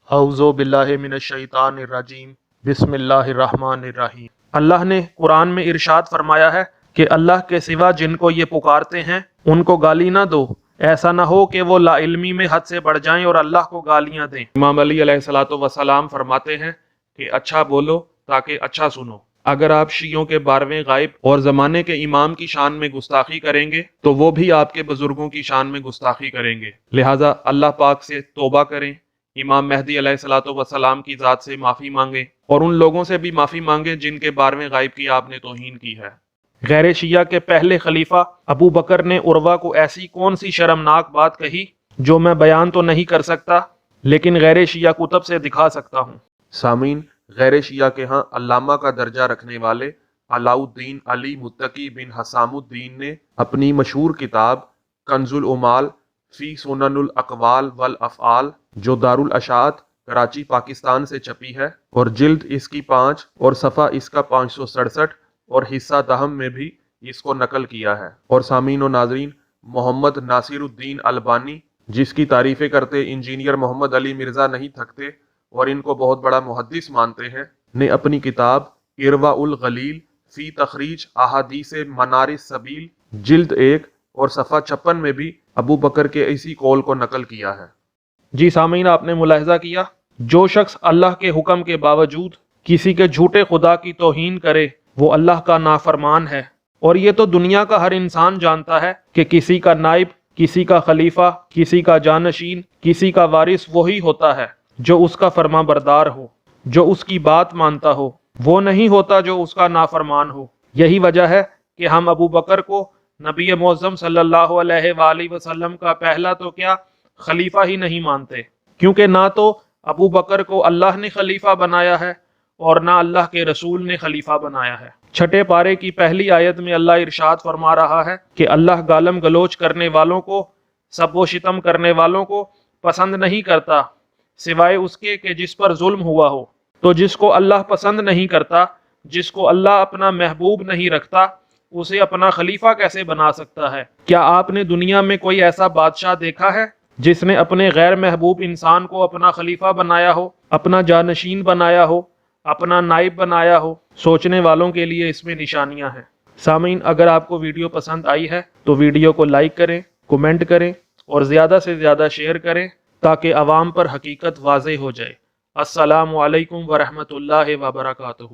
اعوذ باللہ من الشیطان الرجیم بسم اللہ الرحمن الرحیم۔ اللہ نے قرآن میں ارشاد فرمایا ہے کہ اللہ کے سوا جن کو یہ پکارتے ہیں ان کو گالی نہ دو، ایسا نہ ہو کہ وہ لا علمی میں حد سے بڑھ جائیں اور اللہ کو گالیاں دیں۔ امام علی علیہ الصلوۃ والسلام فرماتے ہیں کہ اچھا بولو تاکہ اچھا سنو۔ اگر آپ شیعوں کے 12ویں غائب اور زمانے کے امام کی شان میں گستاخی کریں گے تو وہ بھی آپ کے بزرگوں کی شان میں گستاخی کریں گے، لہٰذا اللہ پاک سے توبہ کریں، امام مہدی علیہ الصلوۃ والسلام کی ذات سے معافی مانگیں اور ان لوگوں سے بھی معافی مانگیں جن کے 12ویں غائب کی آپ نے توہین کی ہے۔ غیر شیعہ کے پہلے خلیفہ ابو بکر نے عروہ کو ایسی کون سی شرمناک بات کہی جو میں بیان تو نہیں کر سکتا لیکن غیر شیعہ کتب سے دکھا سکتا ہوں۔ سامعین، غیر شیعہ کے ہاں علامہ کا درجہ رکھنے والے علاء الدین علی متقی بن حسام الدین نے اپنی مشہور کتاب کنز العمال فی سنن الاقوال والافعال جو دارالاشاعت کراچی پاکستان سے چھپی ہے اور جلد اس کی 5 اور صفحہ اس کا 567 اور حصہ دہم میں بھی اس کو نقل کیا ہے۔ اور سامعین و ناظرین، محمد ناصر الدین البانی جس کی تعریفیں کرتے انجینئر محمد علی مرزا نہیں تھکتے اور ان کو بہت بڑا محدث مانتے ہیں، نے اپنی کتاب ارواء الغلیل فی تخریج احادیث منار السبیل جلد 1 اور صفحہ 56 میں بھی ابو بکر کے اسی قول کو نقل کیا ہے۔ جی سامعین، آپ نے ملاحظہ کیا، جو شخص اللہ کے حکم کے باوجود کسی کے جھوٹے خدا کی توہین کرے وہ اللہ کا نافرمان ہے، اور یہ تو دنیا کا ہر انسان جانتا ہے کہ کسی کا نائب، کسی کا خلیفہ، کسی کا جانشین، کسی کا وارث وہی ہوتا ہے جو اس کا فرما بردار ہو، جو اس کی بات مانتا ہو، وہ نہیں ہوتا جو اس کا نافرمان ہو۔ یہی وجہ ہے کہ ہم ابو بکر کو نبی معظم صلی اللہ علیہ وآلہ وسلم کا پہلا تو کیا خلیفہ ہی نہیں مانتے، کیونکہ نہ تو ابو بکر کو اللہ نے خلیفہ بنایا ہے اور نہ اللہ کے رسول نے خلیفہ بنایا ہے۔ 6 پارے کی پہلی آیت میں اللہ ارشاد فرما رہا ہے کہ اللہ گالم گلوچ کرنے والوں کو، سب و شتم کرنے والوں کو پسند نہیں کرتا سوائے اس کے کہ جس پر ظلم ہوا ہو۔ تو جس کو اللہ پسند نہیں کرتا، جس کو اللہ اپنا محبوب نہیں رکھتا، اسے اپنا خلیفہ کیسے بنا سکتا ہے؟ کیا آپ نے دنیا میں کوئی ایسا بادشاہ دیکھا ہے جس نے اپنے غیر محبوب انسان کو اپنا خلیفہ بنایا ہو، اپنا جانشین بنایا ہو، اپنا نائب بنایا ہو؟ سوچنے والوں کے لیے اس میں نشانیاں ہیں۔ سامعین، اگر آپ کو ویڈیو پسند آئی ہے تو ویڈیو کو لائک کریں، کومنٹ کریں اور زیادہ سے زیادہ شیئر کریں تاکہ عوام پر حقیقت واضح ہو جائے۔ السلام علیکم ورحمۃ اللہ وبرکاتہ۔